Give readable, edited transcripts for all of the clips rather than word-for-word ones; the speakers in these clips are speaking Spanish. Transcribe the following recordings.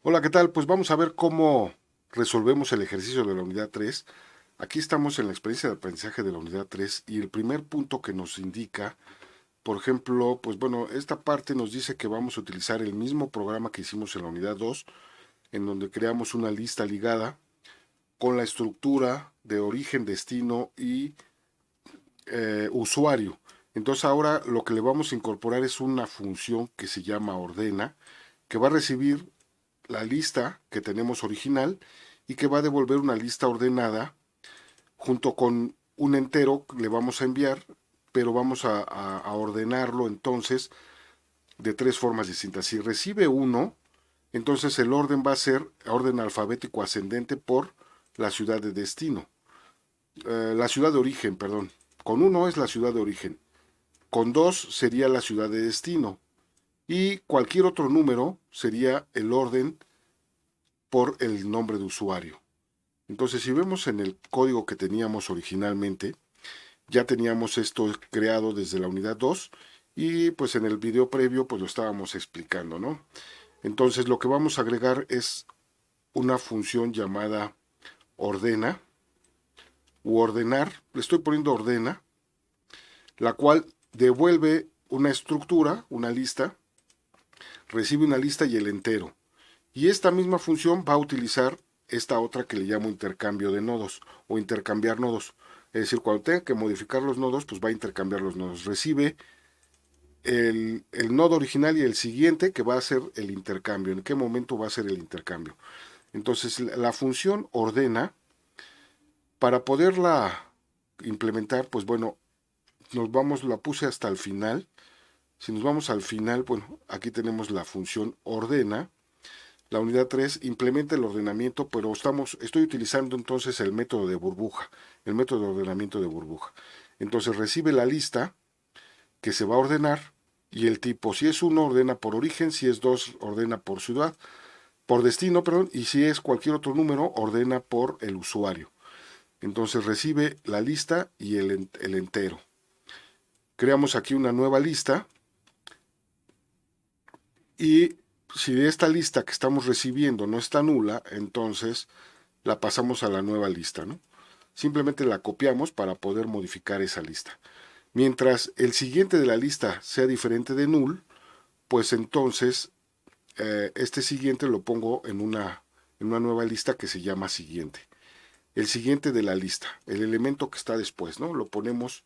Hola, ¿qué tal? Pues vamos a ver cómo resolvemos el ejercicio de la unidad 3. Aquí estamos en la experiencia de aprendizaje de la unidad 3 y el primer punto que nos indica, por ejemplo, pues bueno, esta parte nos dice que vamos a utilizar el mismo programa que hicimos en la unidad 2, en donde creamos una lista ligada con la estructura de origen, destino y usuario. Entonces ahora lo que le vamos a incorporar es una función que se llama ordena, que va a recibir la lista que tenemos original y que va a devolver una lista ordenada junto con un entero le vamos a enviar, pero vamos a ordenarlo entonces de tres formas distintas. Si recibe uno, entonces el orden va a ser orden alfabético ascendente por la ciudad de destino, la ciudad de origen, perdón. Con uno es la ciudad de origen, con dos sería la ciudad de destino y cualquier otro número sería el orden por el nombre de usuario. Entonces, si vemos en el código que teníamos originalmente, ya teníamos esto creado desde la unidad 2 y pues en el video previo pues lo estábamos explicando, ¿no? Entonces, lo que vamos a agregar es una función llamada ordena u ordenar, le estoy poniendo ordena, la cual devuelve una estructura, una lista, recibe una lista y el entero. Y esta misma función va a utilizar esta otra que le llamo intercambio de nodos o intercambiar nodos. Es decir, cuando tenga que modificar los nodos, pues va a intercambiar los nodos. Recibe el nodo original y el siguiente que va a hacer el intercambio. ¿En qué momento va a ser el intercambio? Entonces, la función ordena, para poderla implementar, pues bueno, la puse hasta el final. Si nos vamos al final, bueno, aquí tenemos la función ordena. La unidad 3 implementa el ordenamiento, pero estoy utilizando entonces el método de burbuja, el método de ordenamiento de burbuja. Entonces recibe la lista que se va a ordenar y el tipo, si es uno ordena por origen, si es dos ordena por ciudad, por destino, perdón, y si es cualquier otro número ordena por el usuario. Entonces recibe la lista y el entero. Creamos aquí una nueva lista y si de esta lista que estamos recibiendo no está nula, entonces la pasamos a la nueva lista, ¿no? Simplemente la copiamos para poder modificar esa lista. Mientras el siguiente de la lista sea diferente de null, pues entonces este siguiente lo pongo en una nueva lista que se llama siguiente. El siguiente de la lista, el elemento que está después, ¿no? Lo ponemos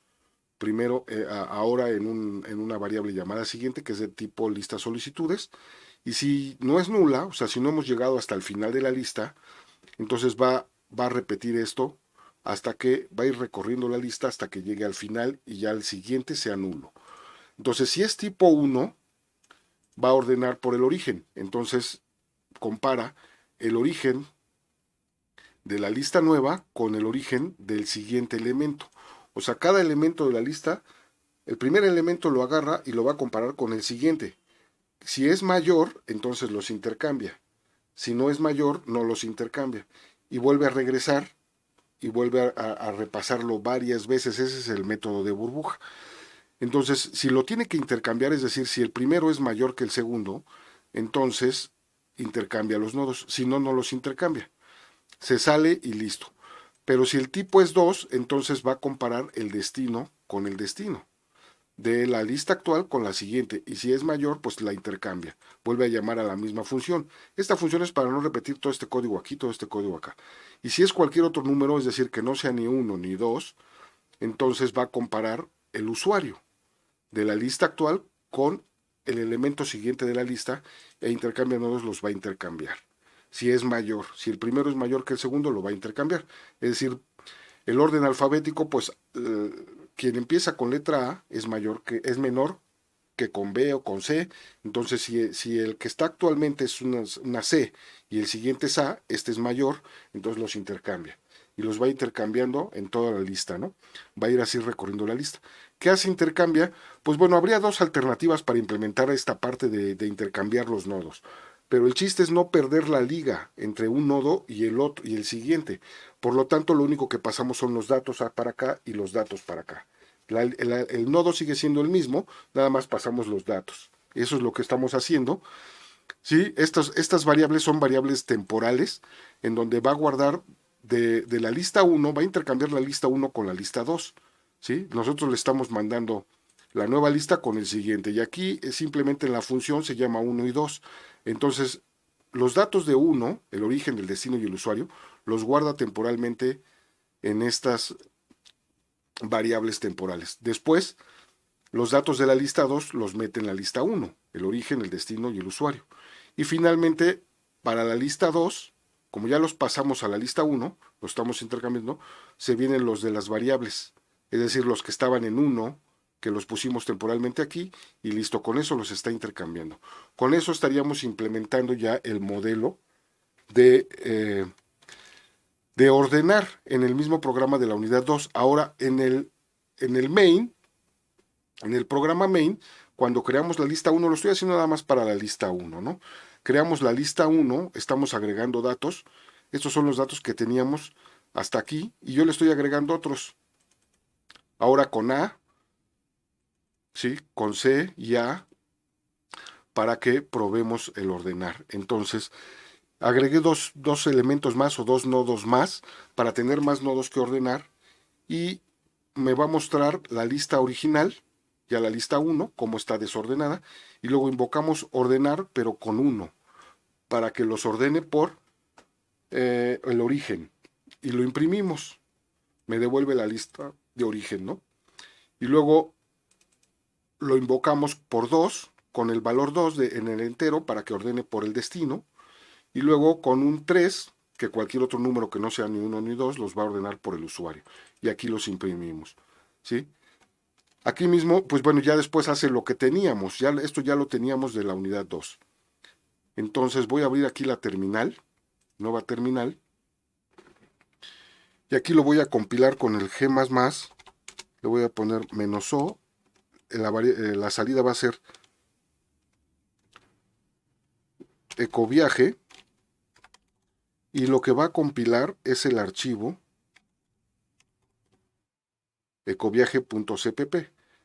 primero, ahora en una variable llamada siguiente, que es de tipo lista solicitudes. Y si no es nula, o sea, si no hemos llegado hasta el final de la lista, entonces va a repetir esto hasta que va a ir recorriendo la lista hasta que llegue al final y ya el siguiente sea nulo. Entonces, si es tipo uno, va a ordenar por el origen. Entonces, compara el origen de la lista nueva con el origen del siguiente elemento. O sea, cada elemento de la lista, el primer elemento lo agarra y lo va a comparar con el siguiente. Si es mayor, entonces los intercambia. Si no es mayor, no los intercambia. Y vuelve a regresar y vuelve a repasarlo varias veces. Ese es el método de burbuja. Entonces, si lo tiene que intercambiar, es decir, si el primero es mayor que el segundo, entonces intercambia los nodos. Si no, no los intercambia. Se sale y listo. Pero si el tipo es 2, entonces va a comparar el destino con el destino de la lista actual con la siguiente, y si es mayor, pues la intercambia, vuelve a llamar a la misma función. Esta función es para no repetir todo este código aquí, todo este código acá. Y si es cualquier otro número, es decir, que no sea ni 1 ni 2, entonces va a comparar el usuario de la lista actual con el elemento siguiente de la lista e intercambia nodos, los va a intercambiar. Si es mayor, si el primero es mayor que el segundo, lo va a intercambiar. Es decir, el orden alfabético, pues quien empieza con letra A es menor que con B o con C. Entonces, si el que está actualmente es una C y el siguiente es A, este es mayor, entonces los intercambia. Y los va intercambiando en toda la lista, ¿no? Va a ir así recorriendo la lista. ¿Qué hace intercambia? Pues bueno, habría dos alternativas para implementar esta parte de intercambiar los nodos. Pero el chiste es no perder la liga entre un nodo y el otro y el siguiente. Por lo tanto, lo único que pasamos son los datos para acá y los datos para acá. El nodo sigue siendo el mismo, nada más pasamos los datos. Eso es lo que estamos haciendo. ¿Sí? Estas variables son variables temporales en donde va a guardar de la lista uno, va a intercambiar la lista uno con la lista 2. ¿Sí? Nosotros le estamos mandando la nueva lista con el siguiente y aquí es simplemente en la función se llama uno y 2. Entonces, los datos de uno, el origen, el destino y el usuario, los guarda temporalmente en estas variables temporales. Después, los datos de la lista 2 los mete en la lista uno, el origen, el destino y el usuario. Y finalmente, para la lista 2, como ya los pasamos a la lista uno, los estamos intercambiando, se vienen los de las variables, es decir, los que estaban en uno, que los pusimos temporalmente aquí, y listo, con eso los está intercambiando. Con eso estaríamos implementando ya el modelo de ordenar en el mismo programa de la unidad 2. Ahora, en el main, en el programa main, cuando creamos la lista uno, lo estoy haciendo nada más para la lista uno, ¿no? Creamos la lista uno, estamos agregando datos. Estos son los datos que teníamos hasta aquí y yo le estoy agregando otros. Ahora con A, ¿sí? Con C y A para que probemos el ordenar. Entonces, agregué dos elementos más o dos nodos más para tener más nodos que ordenar y me va a mostrar la lista original, ya la lista uno, cómo está desordenada, y luego invocamos ordenar, pero con uno, para que los ordene por el origen. Y lo imprimimos, me devuelve la lista de origen, ¿no? Y luego lo invocamos por 2 con el valor 2 en el entero para que ordene por el destino, y luego con un 3 que cualquier otro número que no sea ni 1 ni 2 los va a ordenar por el usuario. Y aquí los imprimimos, ¿sí? Aquí mismo, pues bueno, ya después hace lo que teníamos, ya esto ya lo teníamos de la unidad 2. Entonces voy a abrir aquí la terminal, nueva terminal, y aquí lo voy a compilar con el G++, le voy a poner "-o", la salida va a ser ecoviaje, y lo que va a compilar es el archivo ecoviaje.cpp.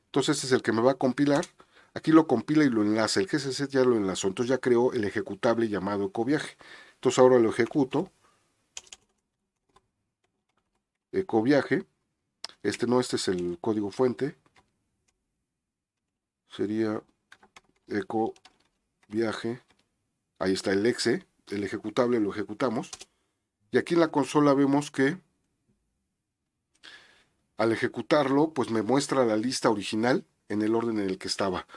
Entonces este es el que me va a compilar. Aquí lo compila y lo enlaza. El GCC ya lo enlazó. Entonces ya creó el ejecutable llamado ecoviaje. Entonces ahora lo ejecuto. Ecoviaje. Este es el código fuente. Sería ecoviaje. Ahí está el exe. El ejecutable lo ejecutamos. Y aquí en la consola vemos que al ejecutarlo, pues me muestra la lista original en el orden en el que estaba.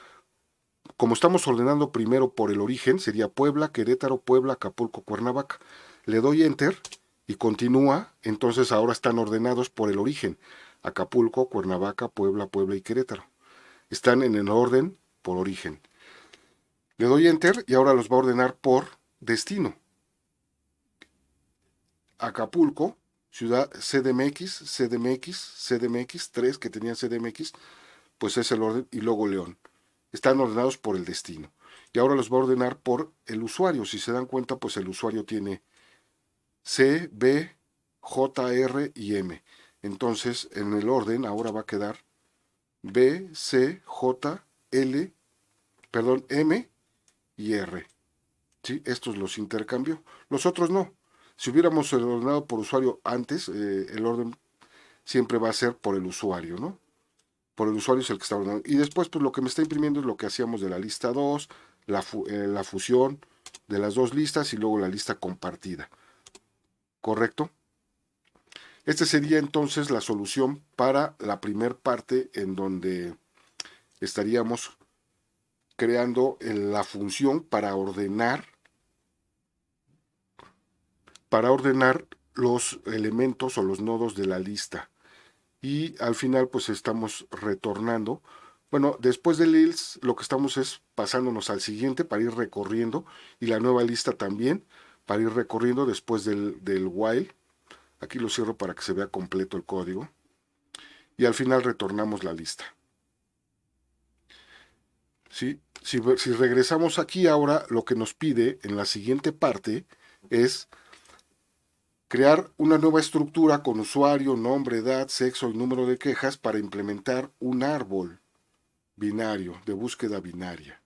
Como estamos ordenando primero por el origen, sería Puebla, Querétaro, Puebla, Acapulco, Cuernavaca. Le doy Enter y continúa, entonces ahora están ordenados por el origen. Acapulco, Cuernavaca, Puebla, Puebla y Querétaro. Están en el orden por origen. Le doy Enter y ahora los va a ordenar por destino. Acapulco, ciudad CDMX, CDMX, CDMX, 3 que tenían CDMX, pues es el orden, y luego León. Están ordenados por el destino. Y ahora los va a ordenar por el usuario. Si se dan cuenta, pues el usuario tiene C, B, J, R y M. Entonces, en el orden ahora va a quedar B, C, J, L, perdón, M y R. ¿Sí? Estos los intercambio. Los otros no. Si hubiéramos ordenado por usuario antes, el orden siempre va a ser por el usuario, ¿no? Por el usuario es el que está ordenando. Y después, pues lo que me está imprimiendo es lo que hacíamos de la lista 2, la fusión de las dos listas y luego la lista compartida. ¿Correcto? Esta sería entonces la solución para la primer parte en donde estaríamos creando la función para ordenar los elementos o los nodos de la lista. Y al final pues estamos retornando. Bueno, después del else lo que estamos es pasándonos al siguiente para ir recorriendo y la nueva lista también para ir recorriendo después del while. Aquí lo cierro para que se vea completo el código. Y al final retornamos la lista. ¿Sí? Si regresamos aquí ahora, lo que nos pide en la siguiente parte es crear una nueva estructura con usuario, nombre, edad, sexo y número de quejas para implementar un árbol binario, de búsqueda binaria.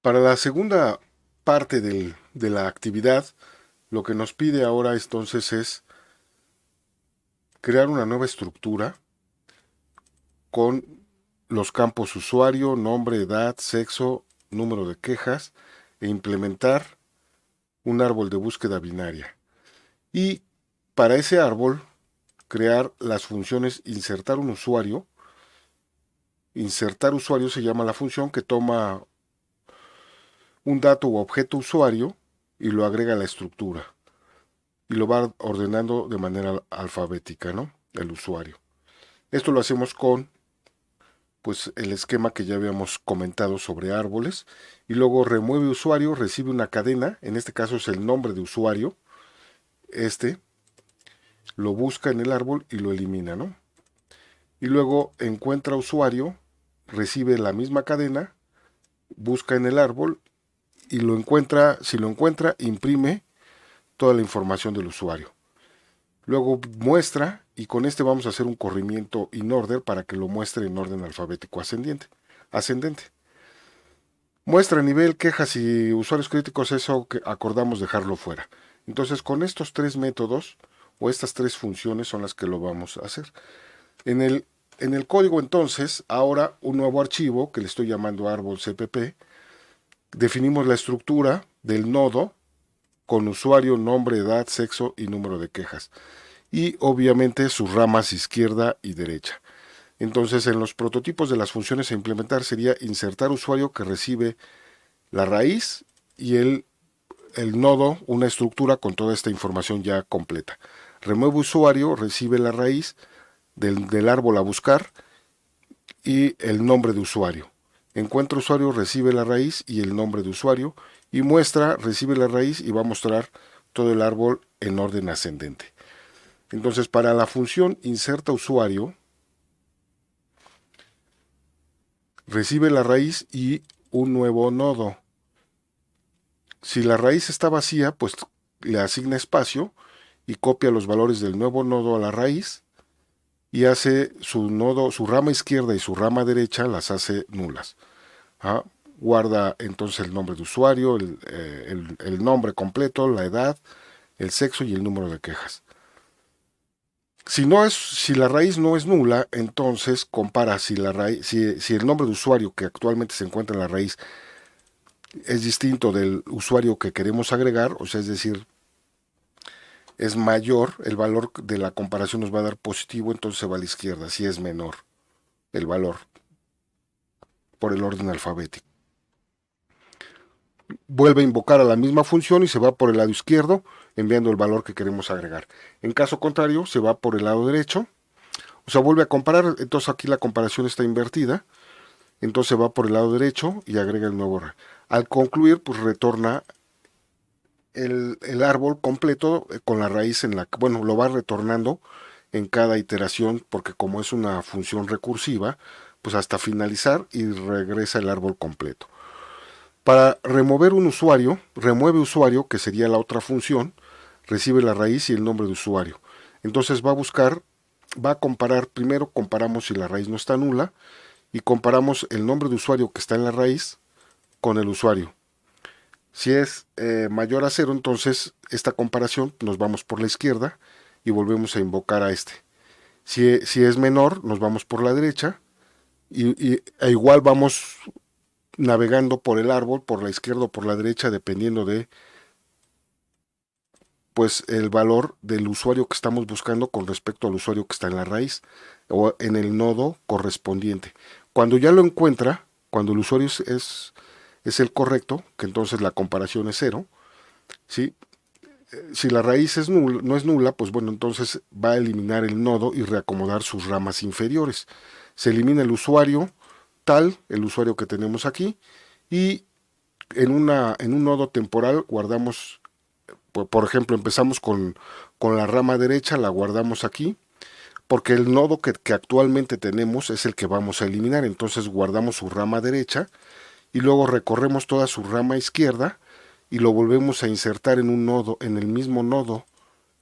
Para la segunda parte de la actividad, lo que nos pide ahora entonces es crear una nueva estructura con los campos usuario, nombre, edad, sexo, número de quejas e implementar un árbol de búsqueda binaria. Y para ese árbol, crear las funciones insertar un usuario. Insertar usuario se llama la función que toma un dato u objeto usuario y lo agrega a la estructura. Y lo va ordenando de manera alfabética, ¿no? El usuario. Esto lo hacemos con pues el esquema que ya habíamos comentado sobre árboles y luego remueve usuario, recibe una cadena, en este caso es el nombre de usuario, lo busca en el árbol y lo elimina, ¿no? Y luego encuentra usuario, recibe la misma cadena, busca en el árbol y lo encuentra, si lo encuentra, imprime toda la información del usuario. Luego muestra y con este vamos a hacer un corrimiento in order para que lo muestre en orden alfabético ascendente. Muestra nivel, quejas y usuarios críticos, eso que acordamos dejarlo fuera. Entonces con estos tres métodos o estas tres funciones son las que lo vamos a hacer. En el código entonces, ahora un nuevo archivo que le estoy llamando árbol CPP, definimos la estructura del nodo con usuario, nombre, edad, sexo y número de quejas. Y obviamente sus ramas izquierda y derecha. Entonces en los prototipos de las funciones a implementar sería insertar usuario que recibe la raíz y el nodo, una estructura con toda esta información ya completa. Remueve usuario, recibe la raíz del árbol a buscar y el nombre de usuario. Encuentra usuario, recibe la raíz y el nombre de usuario. Y muestra, recibe la raíz y va a mostrar todo el árbol en orden ascendente. Entonces, para la función inserta usuario, recibe la raíz y un nuevo nodo. Si la raíz está vacía, pues le asigna espacio y copia los valores del nuevo nodo a la raíz y hace su nodo, su rama izquierda y su rama derecha las hace nulas. ¿Ah? Guarda entonces el nombre de usuario, el nombre completo, la edad, el sexo y el número de quejas. Si la raíz no es nula, entonces compara si el nombre de usuario que actualmente se encuentra en la raíz es distinto del usuario que queremos agregar, o sea, es decir, es mayor, el valor de la comparación nos va a dar positivo, entonces se va a la izquierda, si es menor el valor por el orden alfabético. Vuelve a invocar a la misma función y se va por el lado izquierdo, enviando el valor que queremos agregar. En caso contrario, se va por el lado derecho, o sea, vuelve a comparar, entonces aquí la comparación está invertida, entonces va por el lado derecho y agrega el nuevo. Al concluir, pues retorna el árbol completo con la raíz en la, bueno, lo va retornando en cada iteración, porque como es una función recursiva, pues hasta finalizar y regresa el árbol completo. Para remover un usuario, remueve usuario, que sería la otra función, recibe la raíz y el nombre de usuario. Entonces va a buscar, va a comparar, primero comparamos si la raíz no está nula y comparamos el nombre de usuario que está en la raíz con el usuario. Si es mayor a 0, entonces esta comparación nos vamos por la izquierda y volvemos a invocar a este. Si es menor, nos vamos por la derecha e igual vamos navegando por el árbol, por la izquierda o por la derecha, dependiendo de pues el valor del usuario que estamos buscando con respecto al usuario que está en la raíz o en el nodo correspondiente. Cuando ya lo encuentra, cuando el usuario es el correcto, que entonces la comparación es 0, ¿sí? Si la raíz no es nula, pues bueno, entonces va a eliminar el nodo y reacomodar sus ramas inferiores. Se elimina el usuario tal, el usuario que tenemos aquí, y en un nodo temporal guardamos, por ejemplo, empezamos con la rama derecha, la guardamos aquí, porque el nodo que actualmente tenemos es el que vamos a eliminar, entonces guardamos su rama derecha y luego recorremos toda su rama izquierda y lo volvemos a insertar en un nodo, en el mismo nodo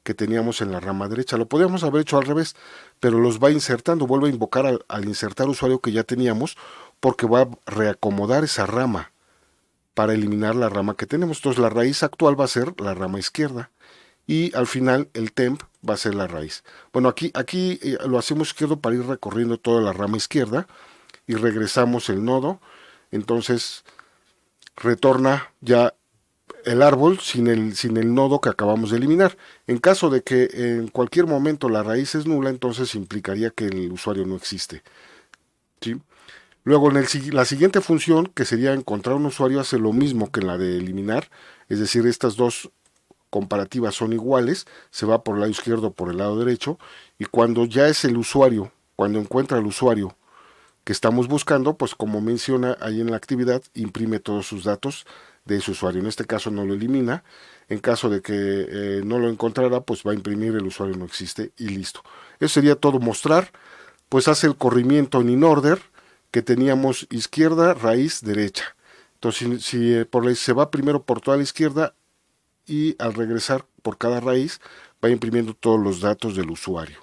que teníamos en la rama derecha. Lo podríamos haber hecho al revés, pero los va insertando, vuelve a invocar al insertar usuario que ya teníamos, porque va a reacomodar esa rama para eliminar la rama que tenemos. Entonces la raíz actual va a ser la rama izquierda y al final el temp va a ser la raíz. Bueno, aquí lo hacemos izquierdo para ir recorriendo toda la rama izquierda y regresamos el nodo. Entonces retorna ya el árbol sin el nodo que acabamos de eliminar. En caso de que en cualquier momento la raíz es nula, entonces implicaría que el usuario no existe, ¿sí? Luego, la siguiente función, que sería encontrar un usuario, hace lo mismo que en la de eliminar, es decir, estas dos comparativas son iguales, se va por el lado izquierdo o por el lado derecho, y cuando ya es el usuario, cuando encuentra el usuario que estamos buscando, pues como menciona ahí en la actividad, imprime todos sus datos de ese usuario. En este caso no lo elimina. En caso de que no lo encontrara, pues va a imprimir el usuario no existe y listo. Eso sería todo mostrar. Pues hace el corrimiento en in-order que teníamos izquierda, raíz, derecha. Entonces, si se va primero por toda la izquierda y al regresar por cada raíz, va imprimiendo todos los datos del usuario.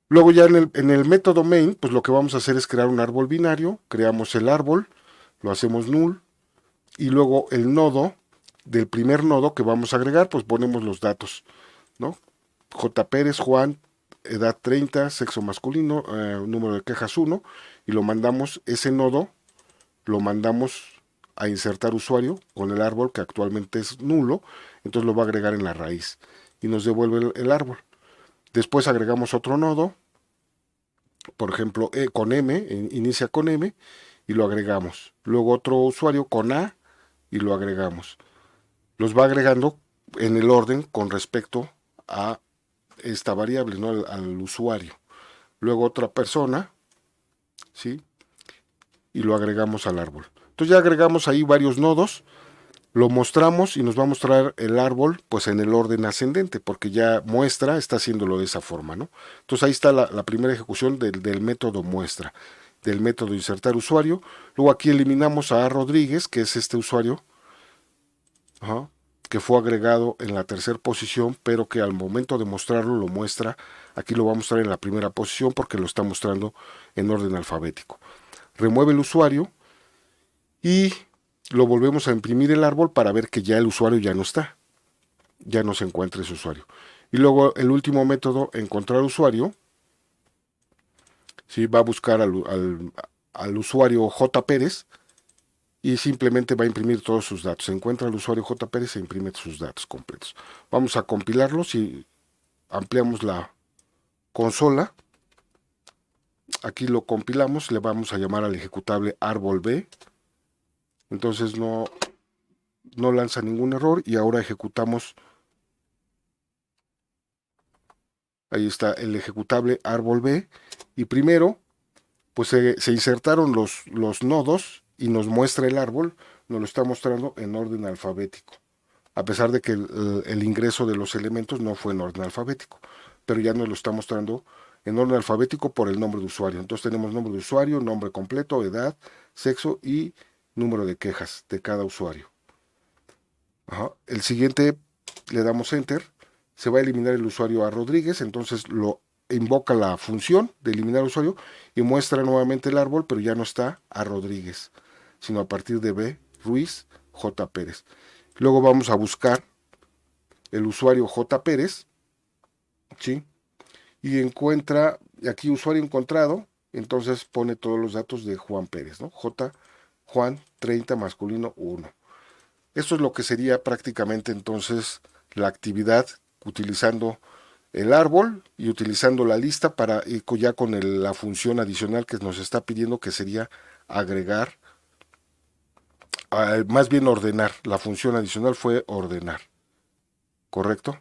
Luego ya en el método main, pues lo que vamos a hacer es crear un árbol binario, creamos el árbol, lo hacemos null, y luego el nodo, del primer nodo que vamos a agregar, pues ponemos los datos, ¿no? J. Pérez, Juan, edad 30, sexo masculino, número de quejas 1, y lo mandamos, ese nodo, lo mandamos a insertar usuario con el árbol que actualmente es nulo, entonces lo va a agregar en la raíz y nos devuelve el árbol. Después agregamos otro nodo, por ejemplo, con M, inicia con M, y lo agregamos. Luego otro usuario con A y lo agregamos. Los va agregando en el orden con respecto a esta variable, ¿no? Al usuario. Luego otra persona, ¿sí? Y lo agregamos al árbol. Entonces ya agregamos ahí varios nodos, lo mostramos y nos va a mostrar el árbol pues en el orden ascendente, porque ya muestra está haciéndolo de esa forma, ¿no? Entonces ahí está la primera ejecución del método muestra, del método insertar usuario. Luego aquí eliminamos a Rodríguez, que es este usuario, ajá, que fue agregado en la tercera posición, pero que al momento de mostrarlo lo muestra, aquí lo va a mostrar en la primera posición porque lo está mostrando en orden alfabético. Remueve el usuario y lo volvemos a imprimir el árbol para ver que ya el usuario ya no está, ya no se encuentra ese usuario. Y luego el último método, encontrar usuario, ¿sí? Va a buscar al usuario J. Pérez y simplemente va a imprimir todos sus datos. Se encuentra el usuario J. Pérez e imprime sus datos completos. Vamos a compilarlos y ampliamos la consola. Aquí lo compilamos, le vamos a llamar al ejecutable árbol B. Entonces no lanza ningún error y ahora ejecutamos. Ahí está el ejecutable árbol B. Y primero, pues se insertaron los nodos y nos muestra el árbol. Nos lo está mostrando en orden alfabético. A pesar de que el ingreso de los elementos no fue en orden alfabético. Pero ya nos lo está mostrando en orden alfabético por el nombre de usuario. Entonces tenemos nombre de usuario, nombre completo, edad, sexo y número de quejas de cada usuario. Ajá. El siguiente le damos enter, se va a eliminar el usuario a Rodríguez, entonces lo invoca la función de eliminar usuario y muestra nuevamente el árbol, pero ya no está a Rodríguez, sino a partir de B, Ruiz, J. Pérez. Luego vamos a buscar el usuario J. Pérez, ¿sí? Y encuentra, aquí usuario encontrado, entonces pone todos los datos de Juan Pérez, ¿no? J. Juan 30 masculino 1. Esto es lo que sería prácticamente entonces la actividad utilizando el árbol y utilizando la lista para ya con la función adicional que nos está pidiendo, que sería agregar, más bien ordenar. La función adicional fue ordenar, ¿correcto?